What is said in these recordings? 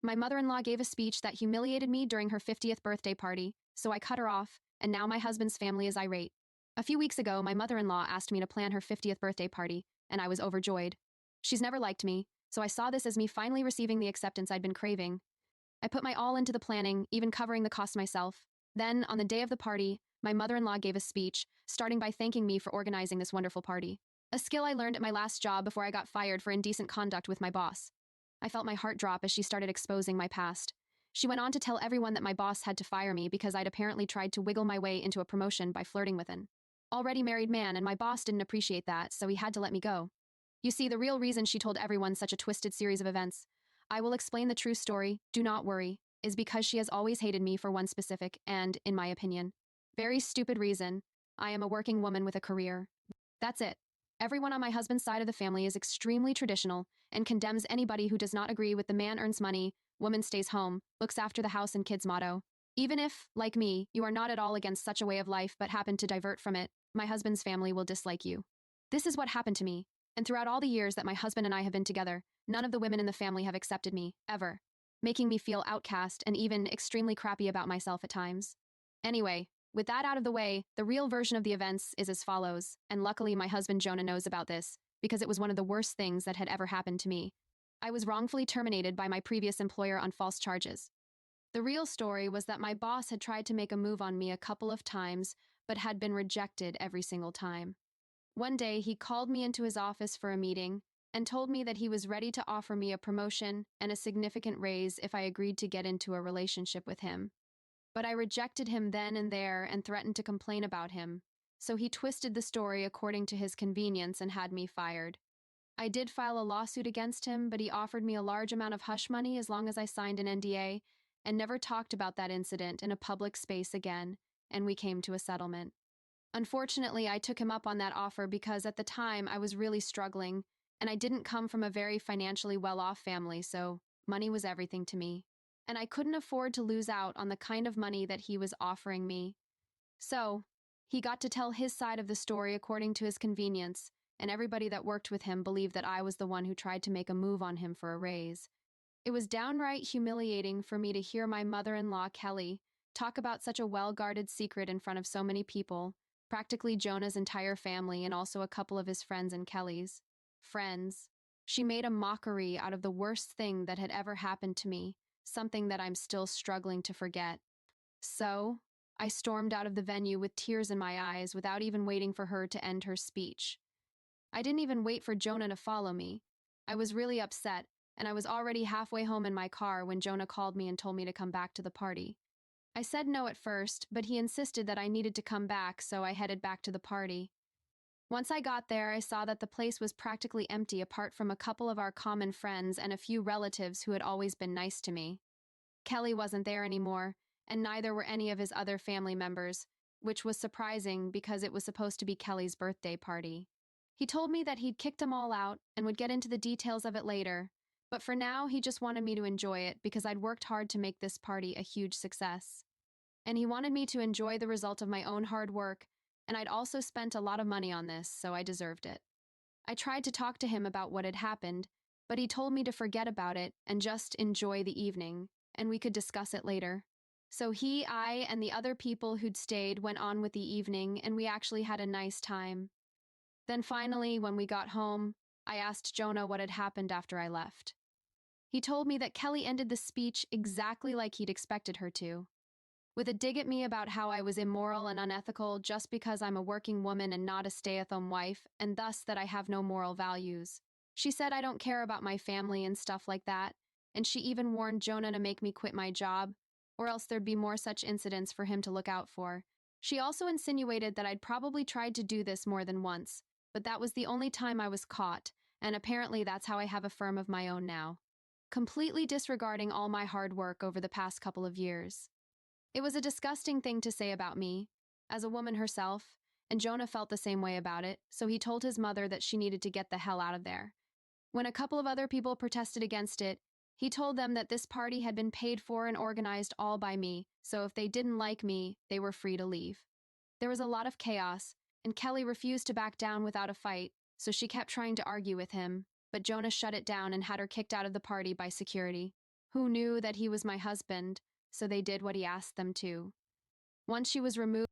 My mother-in-law gave a speech that humiliated me during her 50th birthday party, so I cut her off, and now my husband's family is irate. A few weeks ago, my mother-in-law asked me to plan her 50th birthday party, and I was overjoyed. She's never liked me, so I saw this as me finally receiving the acceptance I'd been craving. I put my all into the planning, even covering the cost myself. Then, on the day of the party, my mother-in-law gave a speech, starting by thanking me for organizing this wonderful party. A skill I learned at my last job before I got fired for indecent conduct with my boss. I felt my heart drop as she started exposing my past. She went on to tell everyone that my boss had to fire me because I'd apparently tried to wiggle my way into a promotion by flirting with an already married man, and my boss didn't appreciate that, so he had to let me go. You see, the real reason she told everyone such a twisted series of events, I will explain the true story, do not worry, is because she has always hated me for one specific and, in my opinion, very stupid reason. I am a working woman with a career. That's it. Everyone on my husband's side of the family is extremely traditional and condemns anybody who does not agree with the man earns money, woman stays home, looks after the house and kids motto. Even if, like me, you are not at all against such a way of life but happen to divert from it, my husband's family will dislike you. This is what happened to me, and throughout all the years that my husband and I have been together, none of the women in the family have accepted me, ever, making me feel outcast and even extremely crappy about myself at times. Anyway, with that out of the way, the real version of the events is as follows, and luckily my husband Jonah knows about this, because it was one of the worst things that had ever happened to me. I was wrongfully terminated by my previous employer on false charges. The real story was that my boss had tried to make a move on me a couple of times, but had been rejected every single time. One day, he called me into his office for a meeting and told me that he was ready to offer me a promotion and a significant raise if I agreed to get into a relationship with him. But I rejected him then and there and threatened to complain about him, so he twisted the story according to his convenience and had me fired. I did file a lawsuit against him, but he offered me a large amount of hush money as long as I signed an NDA and never talked about that incident in a public space again, and we came to a settlement. Unfortunately, I took him up on that offer because at the time I was really struggling, and I didn't come from a very financially well-off family, so money was everything to me. And I couldn't afford to lose out on the kind of money that he was offering me. So, he got to tell his side of the story according to his convenience, and everybody that worked with him believed that I was the one who tried to make a move on him for a raise. It was downright humiliating for me to hear my mother-in-law, Kelly, talk about such a well-guarded secret in front of so many people, practically Jonah's entire family and also a couple of his friends and Kelly's friends. She made a mockery out of the worst thing that had ever happened to me, something that I'm still struggling to forget. So, I stormed out of the venue with tears in my eyes without even waiting for her to end her speech. I didn't even wait for Jonah to follow me. I was really upset, and I was already halfway home in my car when Jonah called me and told me to come back to the party. I said no at first, but he insisted that I needed to come back, so I headed back to the party. Once I got there, I saw that the place was practically empty apart from a couple of our common friends and a few relatives who had always been nice to me. Kelly wasn't there anymore, and neither were any of his other family members, which was surprising because it was supposed to be Kelly's birthday party. He told me that he'd kicked them all out and would get into the details of it later, but for now he just wanted me to enjoy it because I'd worked hard to make this party a huge success. And he wanted me to enjoy the result of my own hard work, and I'd also spent a lot of money on this, so I deserved it. I tried to talk to him about what had happened, but he told me to forget about it and just enjoy the evening, and we could discuss it later. So he, I, and the other people who'd stayed went on with the evening, and we actually had a nice time. Then finally, when we got home, I asked Jonah what had happened after I left. He told me that Kelly ended the speech exactly like he'd expected her to, with a dig at me about how I was immoral and unethical just because I'm a working woman and not a stay-at-home wife, and thus that I have no moral values. She said I don't care about my family and stuff like that, and she even warned Jonah to make me quit my job, or else there'd be more such incidents for him to look out for. She also insinuated that I'd probably tried to do this more than once, but that was the only time I was caught, and apparently that's how I have a firm of my own now, completely disregarding all my hard work over the past couple of years. It was a disgusting thing to say about me, as a woman herself, and Jonah felt the same way about it, so he told his mother that she needed to get the hell out of there. When a couple of other people protested against it, he told them that this party had been paid for and organized all by me, so if they didn't like me, they were free to leave. There was a lot of chaos, and Kelly refused to back down without a fight, so she kept trying to argue with him, but Jonah shut it down and had her kicked out of the party by security. who knew that he was my husband, so they did what he asked them to. Once she was removed,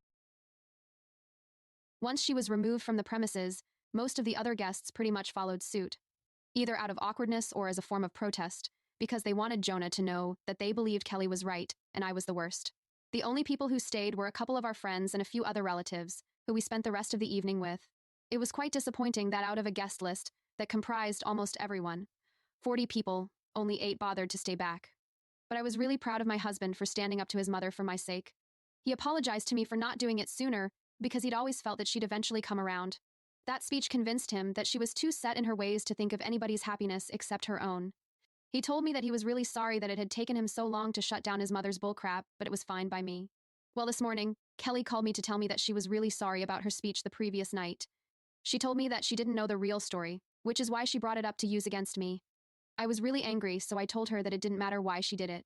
Once she was removed from the premises, most of the other guests pretty much followed suit, either out of awkwardness or as a form of protest, because they wanted Jonah to know that they believed Kelly was right and I was the worst. The only people who stayed were a couple of our friends and a few other relatives, who we spent the rest of the evening with. It was quite disappointing that out of a guest list that comprised almost everyone, 40 people, only 8 bothered to stay back. But I was really proud of my husband for standing up to his mother for my sake. He apologized to me for not doing it sooner because he'd always felt that she'd eventually come around. That speech convinced him that she was too set in her ways to think of anybody's happiness except her own. He told me that he was really sorry that it had taken him so long to shut down his mother's bullcrap, but it was fine by me. Well, this morning, Kelly called me to tell me that she was really sorry about her speech the previous night. She told me that she didn't know the real story, which is why she brought it up to use against me. I was really angry, so I told her that it didn't matter why she did it.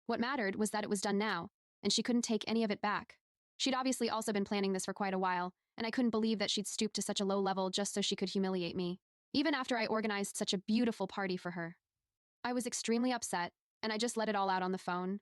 What mattered was that it was done now, and she couldn't take any of it back. She'd obviously also been planning this for quite a while, and I couldn't believe that she'd stooped to such a low level just so she could humiliate me, even after I organized such a beautiful party for her. I was extremely upset, and I just let it all out on the phone.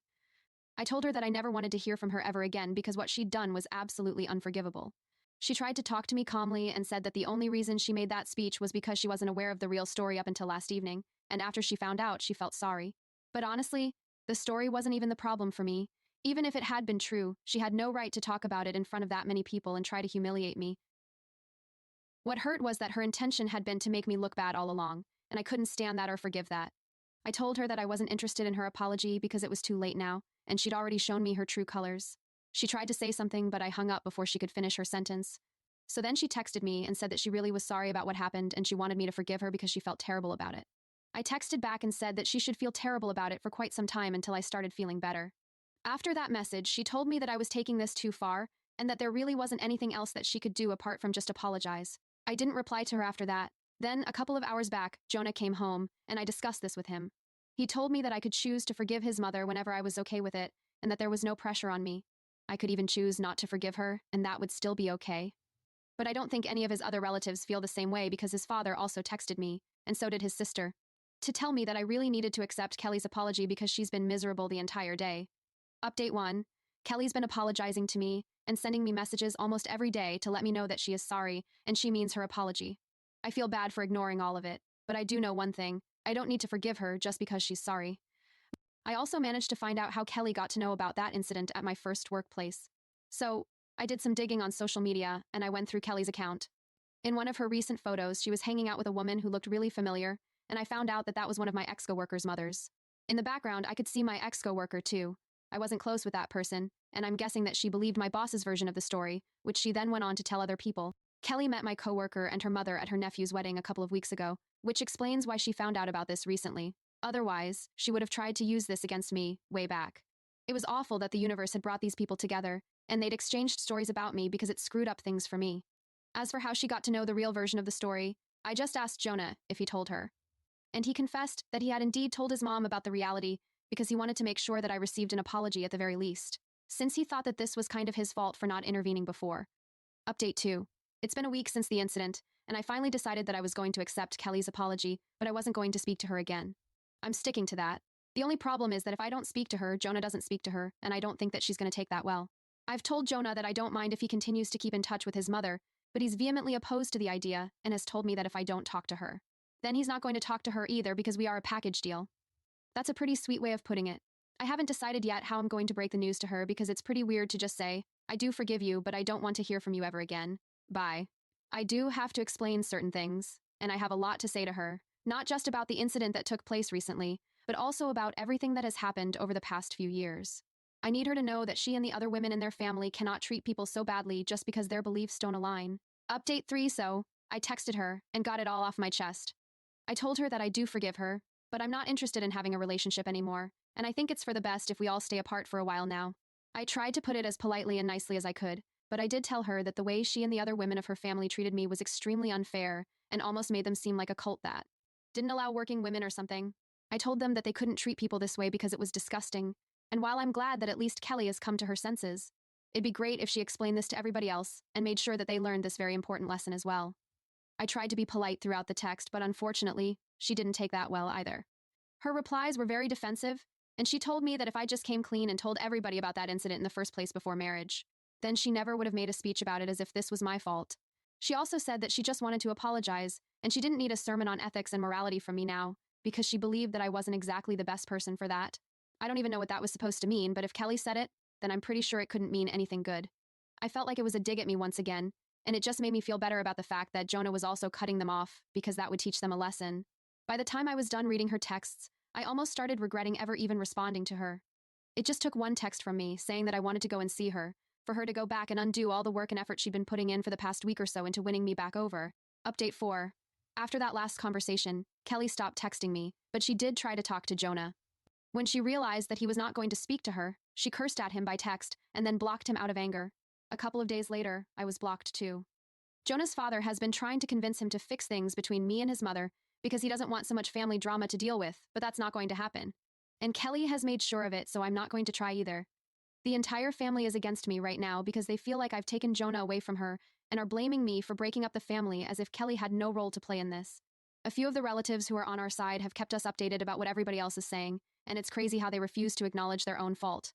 I told her that I never wanted to hear from her ever again because what she'd done was absolutely unforgivable. She tried to talk to me calmly and said that the only reason she made that speech was because she wasn't aware of the real story up until last evening, and after she found out, she felt sorry. But honestly, the story wasn't even the problem for me. Even if it had been true, she had no right to talk about it in front of that many people and try to humiliate me. What hurt was that her intention had been to make me look bad all along, and I couldn't stand that or forgive that. I told her that I wasn't interested in her apology because it was too late now, and she'd already shown me her true colors. She tried to say something, but I hung up before she could finish her sentence. So then she texted me and said that she really was sorry about what happened and she wanted me to forgive her because she felt terrible about it. I texted back and said that she should feel terrible about it for quite some time until I started feeling better. After that message, she told me that I was taking this too far and that there really wasn't anything else that she could do apart from just apologize. I didn't reply to her after that. Then, a couple of hours back, Jonah came home, and I discussed this with him. He told me that I could choose to forgive his mother whenever I was okay with it, and that there was no pressure on me. I could even choose not to forgive her, and that would still be okay. But I don't think any of his other relatives feel the same way because his father also texted me, and so did his sister, to tell me that I really needed to accept Kelly's apology because she's been miserable the entire day. Update 1. Kelly's been apologizing to me and sending me messages almost every day to let me know that she is sorry, and she means her apology. I feel bad for ignoring all of it, but I do know one thing. I don't need to forgive her just because she's sorry. I also managed to find out how Kelly got to know about that incident at my first workplace. So, I did some digging on social media, and I went through Kelly's account. In one of her recent photos, she was hanging out with a woman who looked really familiar, and I found out that that was one of my ex-coworker's mothers. In the background, I could see my ex-coworker too. I wasn't close with that person, and I'm guessing that she believed my boss's version of the story, which she then went on to tell other people. Kelly met my coworker and her mother at her nephew's wedding a couple of weeks ago, which explains why she found out about this recently. Otherwise, she would have tried to use this against me way back. It was awful that the universe had brought these people together, and they'd exchanged stories about me because it screwed up things for me. As for how she got to know the real version of the story, I just asked Jonah if he told her. And he confessed that he had indeed told his mom about the reality because he wanted to make sure that I received an apology at the very least, since he thought that this was kind of his fault for not intervening before. Update 2. It's been a week since the incident, and I finally decided that I was going to accept Kelly's apology, but I wasn't going to speak to her again. I'm sticking to that. The only problem is that if I don't speak to her, Jonah doesn't speak to her, and I don't think that she's going to take that well. I've told Jonah that I don't mind if he continues to keep in touch with his mother, but he's vehemently opposed to the idea and has told me that if I don't talk to her, then he's not going to talk to her either because we are a package deal. That's a pretty sweet way of putting it. I haven't decided yet how I'm going to break the news to her because it's pretty weird to just say, I do forgive you, but I don't want to hear from you ever again. Bye. I do have to explain certain things, and I have a lot to say to her, not just about the incident that took place recently, but also about everything that has happened over the past few years. I need her to know that she and the other women in their family cannot treat people so badly just because their beliefs don't align. Update 3. So, I texted her and got it all off my chest. I told her that I do forgive her, but I'm not interested in having a relationship anymore, and I think it's for the best if we all stay apart for a while now. I tried to put it as politely and nicely as I could, but I did tell her that the way she and the other women of her family treated me was extremely unfair and almost made them seem like a cult that didn't allow working women or something. I told them that they couldn't treat people this way because it was disgusting, and while I'm glad that at least Kelly has come to her senses, it'd be great if she explained this to everybody else and made sure that they learned this very important lesson as well. I tried to be polite throughout the text, but unfortunately, she didn't take that well either. Her replies were very defensive, And she told me that if I just came clean and told everybody about that incident in the first place before marriage, then she never would have made a speech about it as if this was my fault. She also said that she just wanted to apologize, and she didn't need a sermon on ethics and morality from me now, because she believed that I wasn't exactly the best person for that. I don't even know what that was supposed to mean, but if Kelly said it, then I'm pretty sure it couldn't mean anything good. I felt like it was a dig at me once again, and it just made me feel better about the fact that Jonah was also cutting them off, because that would teach them a lesson. By the time I was done reading her texts, I almost started regretting ever even responding to her. It just took one text from me, saying that I wanted to go and see her, for her to go back and undo all the work and effort she'd been putting in for the past week or so into winning me back over. Update 4. After that last conversation, Kelly stopped texting me, but she did try to talk to Jonah. When she realized that he was not going to speak to her, she cursed at him by text and then blocked him out of anger. A couple of days later, I was blocked too. Jonah's father has been trying to convince him to fix things between me and his mother because he doesn't want so much family drama to deal with, but that's not going to happen. And Kelly has made sure of it, so I'm not going to try either. The entire family is against me right now because they feel like I've taken Jonah away from her and are blaming me for breaking up the family as if Kelly had no role to play in this. A few of the relatives who are on our side have kept us updated about what everybody else is saying, and it's crazy how they refuse to acknowledge their own fault.